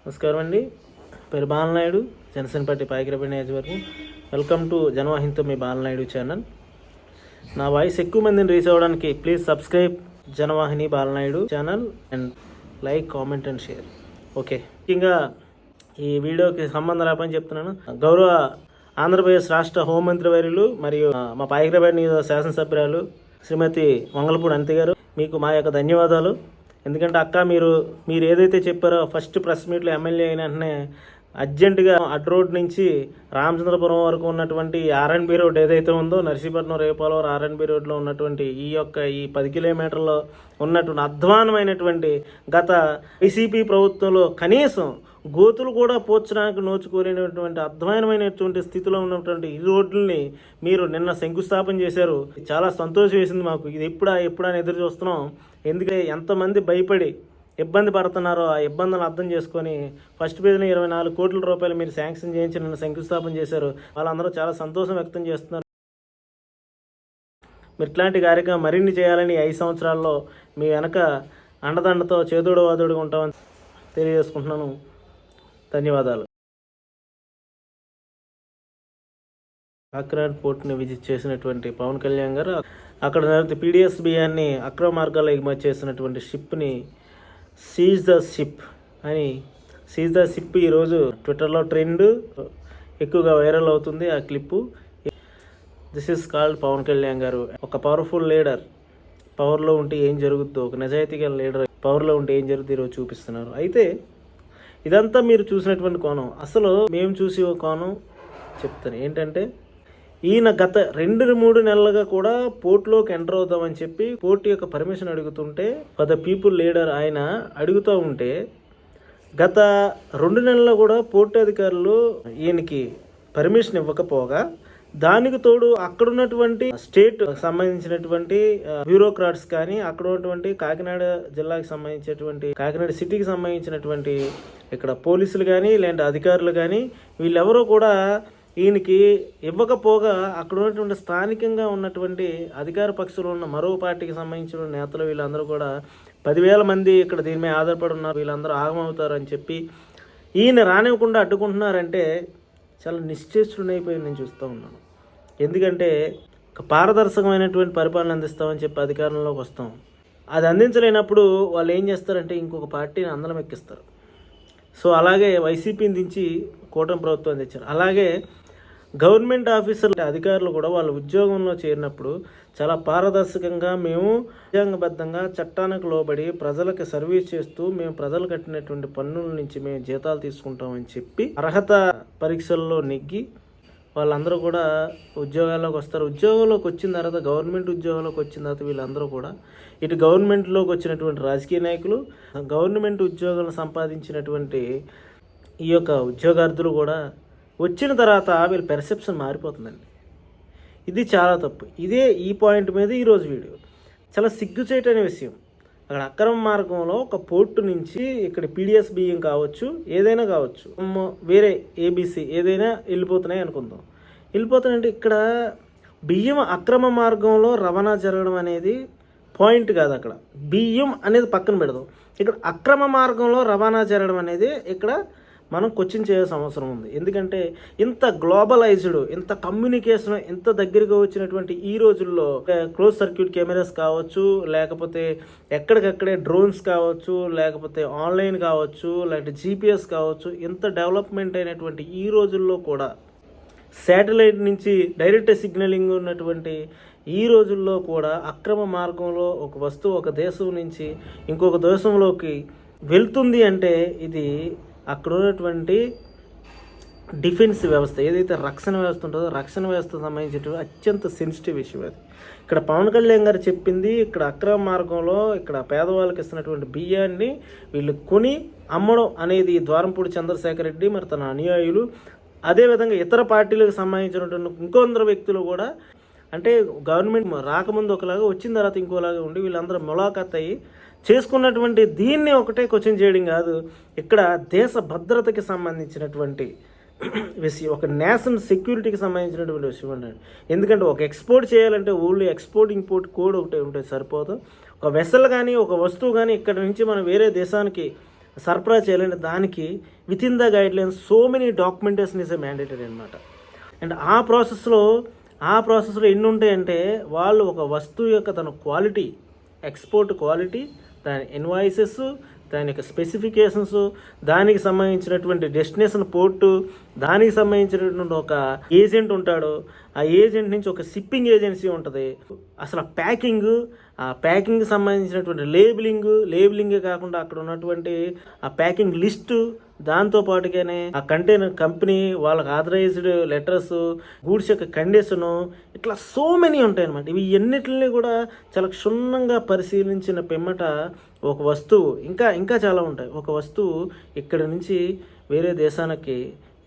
నమస్కారం అండి. పేరు బాలనాయుడు, జనసేన పార్టీ పాయకరపల్లి నియోజకవర్గం. వెల్కమ్ టు జనవాహినితో మీ బాలనాయుడు ఛానల్. నా వాయిస్ ఎక్కువ మందిని రీచ్ అవ్వడానికి please subscribe Janavahini Balanaidu channel and like, comment and share. Okay, ముఖ్యంగా ఈ వీడియోకి సంబంధం లేకపోతే చెప్తున్నాను. గౌరవ ఆంధ్రప్రదేశ్ రాష్ట్ర హోంమంత్రి వర్యులు మరియు మా పాయకరపల్లి నియోజక శాసనసభ్యురాలు శ్రీమతి వంగలపూడి అనిత గారు, మీకు మా యొక్క ధన్యవాదాలు. ఎందుకంటే అక్క మీరు ఏదైతే చెప్పారో ఫస్ట్ ప్రెస్ మీట్లో ఎమ్మెల్యే అయిన వెంటనే అర్జెంటుగా అడ్ రోడ్ నుంచి రామచంద్రపురం వరకు ఉన్నటువంటి ఆర్ఎన్బి రోడ్ ఏదైతే ఉందో, నర్సీపట్నం రేపాలవరం ఆర్ఎన్బి రోడ్లో ఉన్నటువంటి ఈ 10 కిలోమీటర్లో ఉన్నటువంటి అధ్వానమైనటువంటి గత వైసీపీ ప్రభుత్వంలో కనీసం గోతులు కూడా పోర్చడానికి నోచుకోలేనటువంటి అధ్వానమైనటువంటి స్థితిలో ఉన్నటువంటి ఈ రోడ్లని మీరు నిన్న శంకుస్థాపన చేశారు. చాలా సంతోషం వేసింది మాకు. ఇది ఎప్పుడని ఎదురు చూస్తున్నాం. ఎందుకంటే ఎంతమంది భయపడి ఇబ్బంది పడుతున్నారో ఆ ఇబ్బందులను అర్థం చేసుకొని ఫస్ట్ పేజ్లో 24 కోట్ల రూపాయలు మీరు శాంక్షన్ చేయించి నిన్న శంకుస్థాపన చేశారు. వాళ్ళందరూ చాలా సంతోషం వ్యక్తం చేస్తున్నారు. మీరు ఇట్లాంటి కార్యక్రమం మరిన్ని చేయాలని 5 సంవత్సరాల్లో మీ వెనక అండదండతో చేదోడు వాదోడుగా ఉంటామని తెలియజేసుకుంటున్నాను. ధన్యవాదాలు. కాకినాడ పోర్టుని విజిట్ చేసినటువంటి పవన్ కళ్యాణ్ గారు అక్కడ పీడిఎస్ బియ్యాన్ని అక్రమ మార్గాల్లో ఎగుమతి చేసినటువంటి షిప్ని సీజ్ ద షిప్ ఈరోజు ట్విట్టర్లో ట్రెండ్ ఎక్కువగా వైరల్ అవుతుంది. ఆ clip this is called Pavan Kalyan garu. ఒక పవర్ఫుల్ లీడర్ పవర్లో ఉంటే ఏం జరుగుతుందో, ఒక నిజాయితీగా లీడర్ పవర్లో ఉంటే ఏం జరుగుతుందో ఈరోజు చూపిస్తున్నారు. అయితే ఇదంతా మీరు చూసినటువంటి కోణం. అసలు మేము చూసి ఒక కోణం చెప్తాను. ఏంటంటే ఈయన గత 2-3 నెలలుగా కూడా పోర్టులోకి ఎంటర్ అవుతామని చెప్పి పోర్టు యొక్క పర్మిషన్ అడుగుతుంటే ఫర్ ద పీపుల్ లీడర్ ఆయన అడుగుతూ ఉంటే గత 2 నెలల్లో కూడా పోర్టు అధికారులు ఈయనకి పర్మిషన్ ఇవ్వకపోగా దానికి తోడు అక్కడ ఉన్నటువంటి స్టేట్ సంబంధించినటువంటి బ్యూరోక్రాట్స్ కానీ, అక్కడ ఉన్నటువంటి కాకినాడ జిల్లాకి సంబంధించినటువంటి కాకినాడ సిటీకి సంబంధించినటువంటి ఇక్కడ పోలీసులు కానీ లేదంటే అధికారులు కానీ వీళ్ళెవరూ కూడా ఈయనకి ఇవ్వకపోగా అక్కడ ఉన్నటువంటి స్థానికంగా ఉన్నటువంటి అధికార పక్షంలో ఉన్న మరో పార్టీకి సంబంధించిన నేతలు వీళ్ళందరూ కూడా 10,000 మంది ఇక్కడ దీని మీద ఆధారపడి ఉన్నారు, వీళ్ళందరూ ఆగమవుతారని చెప్పి ఈయన రానివ్వకుండా అడ్డుకుంటున్నారంటే చాలా నిశ్చేష్టుడైపోయి నేను చూస్తూ ఉన్నాను. ఎందుకంటే ఒక పారదర్శకమైనటువంటి పరిపాలన అందిస్తామని చెప్పి అధికారంలోకి వస్తాం. అది అందించలేనప్పుడు వాళ్ళు ఏం చేస్తారంటే ఇంకొక పార్టీని అందలం ఎక్కిస్తారు. సో అలాగే వైసీపీని దించి కూటమి ప్రభుత్వం తెచ్చారు. అలాగే గవర్నమెంట్ ఆఫీసర్లు అధికారులు కూడా వాళ్ళ ఉద్యోగంలో చేరినప్పుడు చాలా పారదర్శకంగా మేము రాజ్యాంగబద్ధంగా చట్టానికి లోబడి ప్రజలకు సర్వీస్ చేస్తూ మేము ప్రజలు కట్టినటువంటి పన్నుల నుంచి మేము జీతాలు తీసుకుంటామని చెప్పి అర్హత పరీక్షల్లో నెగ్గి వాళ్ళందరూ కూడా ఉద్యోగాల్లోకి వస్తారు. ఉద్యోగంలోకి వచ్చిన తర్వాత గవర్నమెంట్ ఉద్యోగంలోకి వచ్చిన తర్వాత వీళ్ళందరూ కూడా ఇటు గవర్నమెంట్లోకి వచ్చినటువంటి రాజకీయ నాయకులు, గవర్నమెంట్ ఉద్యోగాలను సంపాదించినటువంటి ఈ యొక్క ఉద్యోగార్థులు కూడా వచ్చిన తర్వాత వీళ్ళ పెర్సెప్షన్ మారిపోతుందండి. ఇది చాలా తప్పు. ఈ పాయింట్ మీద ఈరోజు వీడియో చాలా సిగ్గుచేటనే విషయం. అక్కడ అక్రమ మార్గంలో ఒక పోర్టు నుంచి ఇక్కడ పీడిఎస్ బియ్యం కావచ్చు, ఏదైనా కావచ్చు, వేరే ఏబీసీ ఏదైనా వెళ్ళిపోతున్నాయి అనుకుందాం. వెళ్ళిపోతున్నాయంటే ఇక్కడ బియ్యం అక్రమ మార్గంలో రవాణా జరగడం అనేది పాయింట్ కాదు. అక్కడ బియ్యం అనేది పక్కన పెడదాం. ఇక్కడ అక్రమ మార్గంలో రవాణా జరగడం అనేది ఇక్కడ మనం క్వశ్చన్ చేయాల్సిన అవసరం ఉంది. ఎందుకంటే ఇంత గ్లోబలైజ్డ్, ఇంత కమ్యూనికేషన్ ఇంత దగ్గరగా వచ్చినటువంటి ఈ రోజుల్లో క్లోజ్ సర్క్యూట్ కెమెరాస్ కావచ్చు, లేకపోతే ఎక్కడికక్కడే డ్రోన్స్ కావచ్చు, లేకపోతే ఆన్లైన్ కావచ్చు, లేకపోతే జీపీఎస్ కావచ్చు, ఇంత డెవలప్మెంట్ అయినటువంటి ఈ రోజుల్లో కూడా శాటిలైట్ నుంచి డైరెక్ట్ సిగ్నలింగ్ ఉన్నటువంటి ఈ రోజుల్లో కూడా అక్రమ మార్గంలో ఒక వస్తువు ఒక దేశం నుంచి ఇంకొక దేశంలోకి వెళ్తుంది అంటే ఇది అక్కడ ఉన్నటువంటి డిఫెన్స్ వ్యవస్థ ఏదైతే రక్షణ వ్యవస్థ ఉంటుందో రక్షణ వ్యవస్థకు సంబంధించినటువంటి అత్యంత సెన్సిటివ్ ఇష్యూ అది. ఇక్కడ పవన్ కళ్యాణ్ గారు చెప్పింది ఇక్కడ అక్రమ మార్గంలో ఇక్కడ పేదవాళ్ళకి ఇస్తున్నటువంటి బియ్యాన్ని వీళ్ళు కొని అమ్మడం అనేది ద్వారంపూడి చంద్రశేఖర్ రెడ్డి మరి తన అనుయాయులు, అదేవిధంగా ఇతర పార్టీలకు సంబంధించినటువంటి ఇంకొందరు వ్యక్తులు కూడా, అంటే గవర్నమెంట్ రాకముందు ఒకలాగా వచ్చిన తర్వాత ఇంకోలాగా ఉండి వీళ్ళందరూ ములాఖాత్ అయ్యి చేసుకున్నటువంటి దీన్ని ఒకటే క్వశ్చన్ చేయడం కాదు, ఇక్కడ దేశ భద్రతకి సంబంధించినటువంటి విషయం, ఒక నేషనల్ సెక్యూరిటీకి సంబంధించినటువంటి విషయం అండి. ఎందుకంటే ఒక ఎక్స్పోర్ట్ చేయాలంటే ఓన్లీ ఎక్స్పోర్ట్ ఇంపోర్ట్ కోడ్ ఒకటే ఉంటే సరిపోదు. ఒక వెసల్ కానీ ఒక వస్తువు కానీ ఇక్కడ నుంచి మనం వేరే దేశానికి సరఫరా చేయాలంటే దానికి with in the guide lines so many documentation is a mandatory అనమాట. అండ్ ఆ ప్రాసెస్లో ఎన్ని ఉంటాయంటే వాళ్ళు ఒక వస్తువు యొక్క తన క్వాలిటీ, ఎక్స్పోర్ట్ క్వాలిటీ, దాని ఇన్వాయిసెస్, దాని యొక్క స్పెసిఫికేషన్స్, దానికి సంబంధించినటువంటి డెస్టినేషన్ పోర్టు, దానికి సంబంధించినటువంటి ఒక ఏజెంట్ ఉంటాడు, ఆ ఏజెంట్ నుంచి ఒక షిప్పింగ్ ఏజెన్సీ ఉంటుంది, అసలు ఆ ప్యాకింగ్ సంబంధించినటువంటి లేబులింగే కాకుండా అక్కడ ఉన్నటువంటి ఆ ప్యాకింగ్ లిస్టు, దాంతోపాటుగానే ఆ కంటైనర్ కంపెనీ వాళ్ళకి ఆథరైజ్డ్ లెటర్స్, గూడ్స్ యొక్క కండిషను, ఇట్లా సో మెనీ ఉంటాయి అన్నమాట. ఇవి ఎన్నిటిని కూడా చాలా క్షుణ్ణంగా పరిశీలించిన పిమ్మట ఒక వస్తువు ఇంకా చాలా ఉంటాయి. ఒక వస్తువు ఇక్కడ నుంచి వేరే దేశానికి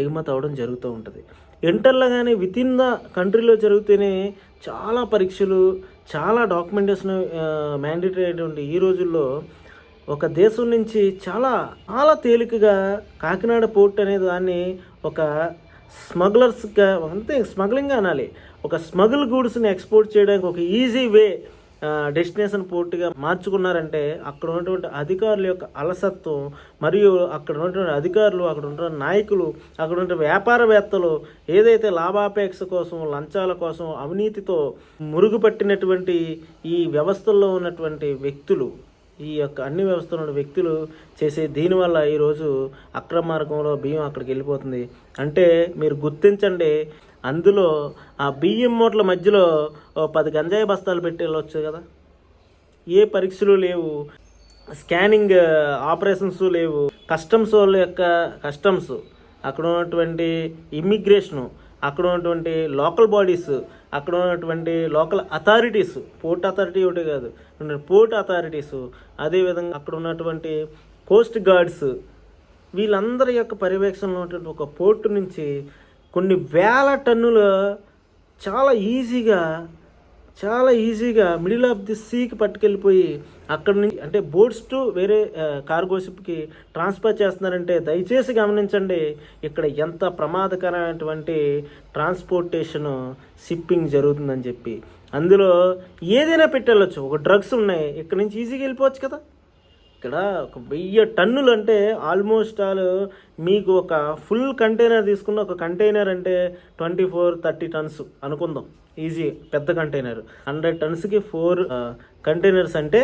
ఎగుమతి అవ్వడం జరుగుతూ ఉంటుంది. ఇంటర్లో కానీ విత్ ఇన్ ద కంట్రీలో జరిగితేనే చాలా పరీక్షలు, చాలా డాక్యుమెంటేషన్ మ్యాండేటరీ అయినటువంటి ఈ రోజుల్లో ఒక దేశం నుంచి చాలా తేలికగా కాకినాడ పోర్ట్ అనే దాన్ని ఒక స్మగ్లర్స్గా, అంతే స్మగ్లింగ్ అనాలి, ఒక స్మగుల్ గూడ్స్ని ఎక్స్పోర్ట్ చేయడానికి ఒక ఈజీ వే డెస్టినేషన్ పోర్ట్గా మార్చుకున్నారంటే అక్కడ ఉన్నటువంటి అధికారుల యొక్క అలసత్వం, మరియు అక్కడ ఉన్నటువంటి అధికారులు, అక్కడ ఉన్నటువంటి నాయకులు, అక్కడ ఉన్నటువంటి వ్యాపారవేత్తలు ఏదైతే లాభాపేక్ష కోసం, లంచాల కోసం, అవినీతితో మురుగుపట్టినటువంటి ఈ వ్యవస్థల్లో ఉన్నటువంటి వ్యక్తులు, ఈ యొక్క అన్ని వ్యవస్థలో ఉన్న వ్యక్తులు చేసే దీనివల్ల ఈరోజు అక్రమ మార్గంలో బియ్యం అక్కడికి వెళ్ళిపోతుంది. అంటే మీరు గుర్తించండి, అందులో ఆ బియ్యం మూటల మధ్యలో 10 గంజాయి బస్తాలు పెట్టి వెళ్ళొచ్చు కదా. ఏ పరీక్షలు లేవు, స్కానింగ్ ఆపరేషన్స్ లేవు, కస్టమ్స్ వాళ్ళ యొక్క కస్టమ్స్, అక్కడ ఉన్నటువంటి ఇమ్మిగ్రేషను, అక్కడ ఉన్నటువంటి లోకల్ బాడీస్, అక్కడ ఉన్నటువంటి లోకల్ అథారిటీస్, పోర్ట్ అథారిటీ ఒకటే కాదు, పోర్ట్ అథారిటీసు, అదేవిధంగా అక్కడ ఉన్నటువంటి కోస్ట్ గార్డ్స్, వీళ్ళందరి యొక్క పర్యవేక్షణలో ఉన్నటువంటి ఒక పోర్టు నుంచి కొన్ని వేల టన్నుల చాలా ఈజీగా మిడిల్ ఆఫ్ ది సీకి పట్టుకెళ్ళిపోయి అక్కడి నుంచి, అంటే బోట్స్ టు వేరే కార్గో షిప్కి ట్రాన్స్ఫర్ చేస్తున్నారంటే దయచేసి గమనించండి ఇక్కడ ఎంత ప్రమాదకరమైనటువంటి ట్రాన్స్పోర్టేషన్ షిప్పింగ్ జరుగుతుందని చెప్పి. అందులో ఏదైనా పెట్టెళ్ళొచ్చు, ఒక డ్రగ్స్ ఉన్నాయి, ఇక్కడ నుంచి ఈజీగా వెళ్ళిపోవచ్చు కదా. ఇక్కడ ఒక 1000 టన్నులు అంటే ఆల్మోస్ట్ మీకు ఒక ఫుల్ కంటైనర్ తీసుకున్న, ఒక కంటైనర్ అంటే 24-30 టన్స్ అనుకుందాం, ఈజీ పెద్ద కంటైనర్. 100 టన్స్కి 4 కంటైనర్స్ అంటే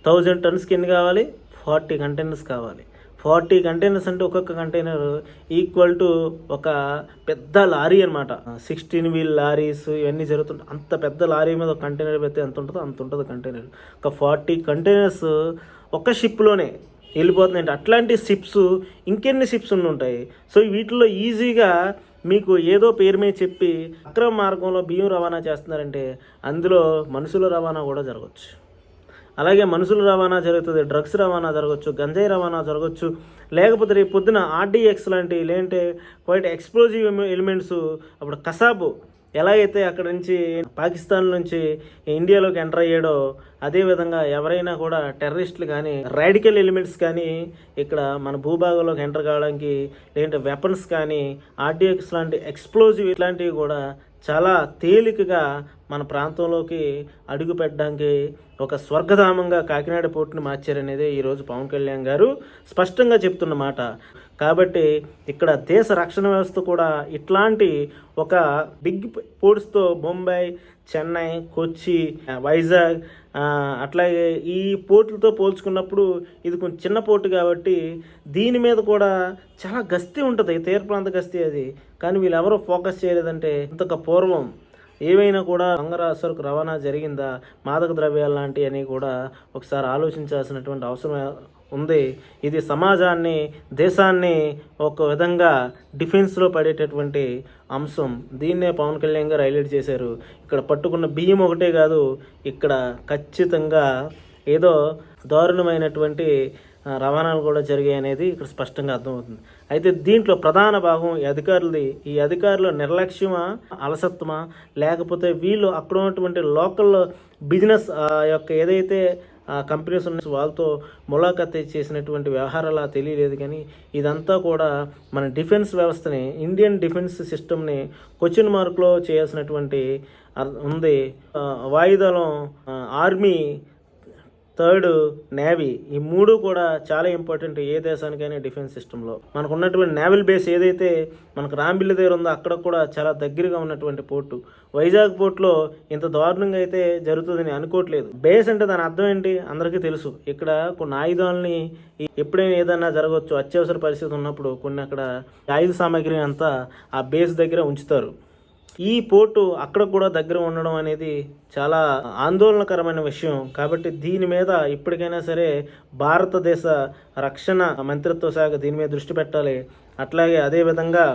1000 టన్స్కి ఎన్ని కావాలి? 40 కంటైనర్స్ కావాలి. 40 కంటైనర్స్ అంటే ఒక్కొక్క కంటైనర్ ఈక్వల్ టు ఒక పెద్ద లారీ అనమాట. 16 వీల్ లారీస్ ఇవన్నీ జరుగుతుంటాయి. అంత పెద్ద లారీ మీద ఒక కంటైనర్ పెడితే ఎంత ఉంటుందో అంత ఉంటుంది కంటైనర్. ఒక 40 కంటైనర్స్ ఒక షిప్లోనే వెళ్ళిపోతున్నాయంటే అట్లాంటి షిప్స్ ఇంకెన్ని షిప్స్ ఉంటాయి. సో వీటిల్లో ఈజీగా మీకు ఏదో పేరు మీద చెప్పి అక్రమ మార్గంలో బియ్యం రవాణా చేస్తున్నారంటే అందులో మనుషుల రవాణా కూడా జరగవచ్చు. అలాగే మనుషుల రవాణా జరుగుతుంది, డ్రగ్స్ రవాణా జరగవచ్చు, గంజాయి రవాణా జరగవచ్చు, లేకపోతే రేపు పొద్దున RDX లాంటి లేదంటే క్వైట్ ఎక్స్ప్లోజివ్ ఎలిమెంట్స్, అప్పుడు కసాబు ఎలాగైతే అక్కడ నుంచి పాకిస్తాన్ నుంచి ఇండియాలోకి ఎంటర్ అయ్యాడో అదేవిధంగా ఎవరైనా కూడా టెర్రరిస్టులు కానీ రాడికల్ ఎలిమెంట్స్ కానీ ఇక్కడ మన భూభాగంలోకి ఎంటర్ కావడానికి, లేదంటే వెపన్స్ కానీ RDX లాంటి ఎక్స్ప్లోజివ్ ఇట్లాంటివి కూడా చాలా తేలికగా మన ప్రాంతంలోకి అడుగు పెట్టడానికి ఒక స్వర్గధామంగా కాకినాడ పోర్టుని మార్చారనేదే ఈరోజు పవన్ కళ్యాణ్ గారు స్పష్టంగా చెప్తున్న మాట. కాబట్టి ఇక్కడ దేశ రక్షణ వ్యవస్థ కూడా ఇట్లాంటి ఒక బిగ్ పోర్ట్స్తో ముంబై, చెన్నై, కొచ్చి, వైజాగ్ అట్లాగే ఈ పోర్టులతో పోల్చుకున్నప్పుడు ఇది కొంచెం చిన్న పోర్టు కాబట్టి దీని మీద కూడా చాలా గస్తీ ఉంటుంది, తీర ప్రాంత గస్తీ అది. కానీ వీళ్ళెవరో ఫోకస్ చేయలేదంటే ఇంతకు పూర్వం ఏవైనా కూడా బంగారు సరుకు రవాణా జరిగిందా, మాదక ద్రవ్యాలు లాంటివన్నీ కూడా ఒకసారి ఆలోచించాల్సినటువంటి అవసరం ఉంది. ఇది సమాజాన్ని, దేశాన్ని ఒక విధంగా డిఫెన్స్లో పడేటటువంటి అంశం. దీన్నే పవన్ కళ్యాణ్ గారు హైలైట్ చేశారు. ఇక్కడ పట్టుకున్న బియ్యం ఒకటే కాదు, ఇక్కడ ఖచ్చితంగా ఏదో దారుణమైనటువంటి రవాణాలు కూడా జరిగాయి అనేది ఇక్కడ స్పష్టంగా అర్థమవుతుంది. అయితే దీంట్లో ప్రధాన భాగం ఈ అధికారులది. ఈ అధికారుల నిర్లక్ష్యమా, అలసత్వమా, లేకపోతే వీళ్ళు అక్కడ ఉన్నటువంటి లోకల్ బిజినెస్ యొక్క ఏదైతే కంపెనీస్ ఉన్నాయి వాళ్ళతో ములాఖత్ చేసినటువంటి వ్యవహారాలు తెలియలేదు. కానీ ఇదంతా కూడా మన డిఫెన్స్ వ్యవస్థని, ఇండియన్ డిఫెన్స్ సిస్టమ్ని క్వశ్చన్ మార్క్లో చేయాల్సినటువంటి ఉంది. వాయుదళం, ఆర్మీ థర్డ్ నేవీ. ఈ మూడు కూడా చాలా ఇంపార్టెంట్ ఏ దేశానికైనా డిఫెన్స్ సిస్టంలో. మనకు ఉన్నటువంటి నేవల్ బేస్ ఏదైతే మనకు రాంబిల్లి దగ్గర ఉందో అక్కడ కూడా చాలా దగ్గరగా ఉన్నటువంటి పోర్టు. వైజాగ్ పోర్టులో ఇంత దారుణంగా అయితే జరుగుతుందని అనుకోవట్లేదు. బేస్ అంటే దాని అర్థం ఏంటి అందరికీ తెలుసు. ఇక్కడ కొన్ని ఆయుధాలని ఎప్పుడైనా ఏదైనా జరగవచ్చు, అత్యవసర పరిస్థితి ఉన్నప్పుడు కొన్ని అక్కడ ఆయుధ సామాగ్రి అంతా ఆ బేస్ దగ్గర ఉంచుతారు. ఈ పోర్టు అక్కడ కూడా దగ్గర ఉండడం అనేది చాలా ఆందోళనకరమైన విషయం. కాబట్టి దీని మీద ఇప్పటికైనా సరే భారతదేశ రక్షణ మంత్రిత్వ శాఖ దీని మీద దృష్టి పెట్టాలి. అట్లాగే అదేవిధంగా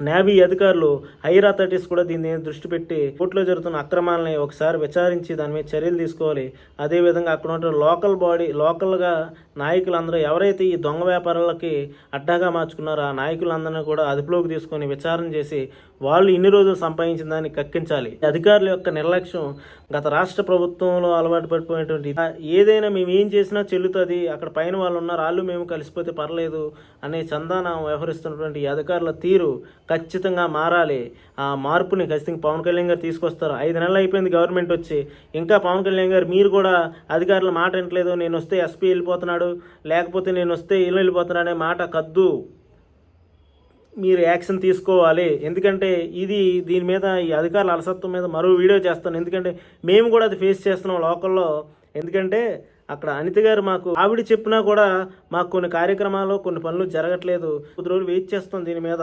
నేవీ అధికారులు హైర్ అథారిటీస్ కూడా దీని మీద దృష్టి పెట్టి పోర్టులో జరుగుతున్న అక్రమాలని ఒకసారి విచారించి దాని మీద చర్యలు తీసుకోవాలి. అదేవిధంగా అక్కడ ఉన్న లోకల్గా నాయకులందరూ ఎవరైతే ఈ దొంగ వ్యాపారాలకి అడ్డాగా మార్చుకున్నారో ఆ నాయకులందరినీ కూడా అదుపులోకి తీసుకొని విచారణ చేసి వాళ్ళు ఇన్ని రోజులు సంపాదించిన దాన్ని కక్కించాలి. అధికారుల యొక్క నిర్లక్ష్యం గత రాష్ట్ర ప్రభుత్వంలో అలవాటు పడిపోయినటువంటి ఏదైనా మేము ఏం చేసినా చెల్లుతుంది, అక్కడ పైన వాళ్ళు ఉన్నారు, వాళ్ళు మేము కలిసిపోతే పర్లేదు అనే చందాన వ్యవహరిస్తున్నటువంటి ఈ అధికారుల తీరు ఖచ్చితంగా మారాలి. ఆ మార్పుని ఖచ్చితంగా పవన్ కళ్యాణ్ గారు తీసుకొస్తారు. 5 నెలలు అయిపోయింది గవర్నమెంట్ వచ్చి, ఇంకా పవన్ కళ్యాణ్ గారు మీరు కూడా అధికారుల మాట వినట్లేదు. నేను వస్తే ఎస్పీ వెళ్ళిపోతున్నాడు, లేకపోతే నేను వస్తే ఇల్లు వెళ్ళిపోతున్నాడు అనే మాట కద్దు. మీరు యాక్షన్ తీసుకోవాలి. ఎందుకంటే దీని మీద ఈ అధికారుల అలసత్వం మీద మరో వీడియో చేస్తాను. ఎందుకంటే మేము కూడా అది ఫేస్ చేస్తున్నాం లోకల్లో. ఎందుకంటే అక్కడ అనిత గారు ఆవిడ చెప్పినా కూడా మాకు కొన్ని కార్యక్రమాలు కొన్ని పనులు జరగట్లేదు. కొద్ది రోజులు వెయిట్ చేస్తాం దీని మీద.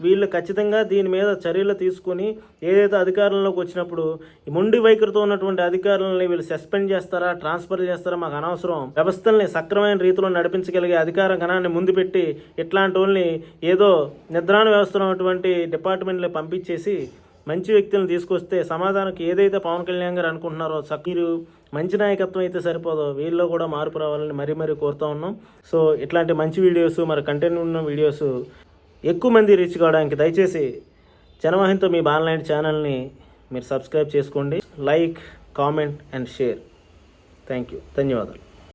వీళ్ళు ఖచ్చితంగా దీని మీద చర్యలు తీసుకొని ఏదైతే అధికారంలోకి వచ్చినప్పుడు ఈ మొండి వైఖరితో ఉన్నటువంటి అధికారులని వీళ్ళు సస్పెండ్ చేస్తారా, ట్రాన్స్ఫర్ చేస్తారా మాకు అనవసరం. వ్యవస్థల్ని సక్రమైన రీతిలో నడిపించగలిగే అధికార గణాన్ని ముందు పెట్టి ఇట్లాంటి వాళ్ళని ఏదో నిద్రాణ వ్యవస్థలో ఉన్నటువంటి డిపార్ట్మెంట్లో పంపించేసి మంచి వ్యక్తులను తీసుకొస్తే సమాజానికి ఏదైతే పవన్ కళ్యాణ్ గారు అనుకుంటున్నారో మీరు మంచి నాయకత్వం అయితే సరిపోదో, వీళ్ళలో కూడా మార్పు రావాలని మరీ కోరుతూ ఉన్నాం. సో ఇట్లాంటి మంచి వీడియోస్ మరి కంటెంట్ ఉన్న వీడియోస్ ఎక్కువ మంది రీచ్ కావడానికి దయచేసి జనవాహినితో మీ బాలనాయుడు ఛానల్ని మీరు సబ్స్క్రైబ్ చేసుకోండి. Like, comment and share. Thank you. ధన్యవాదాలు.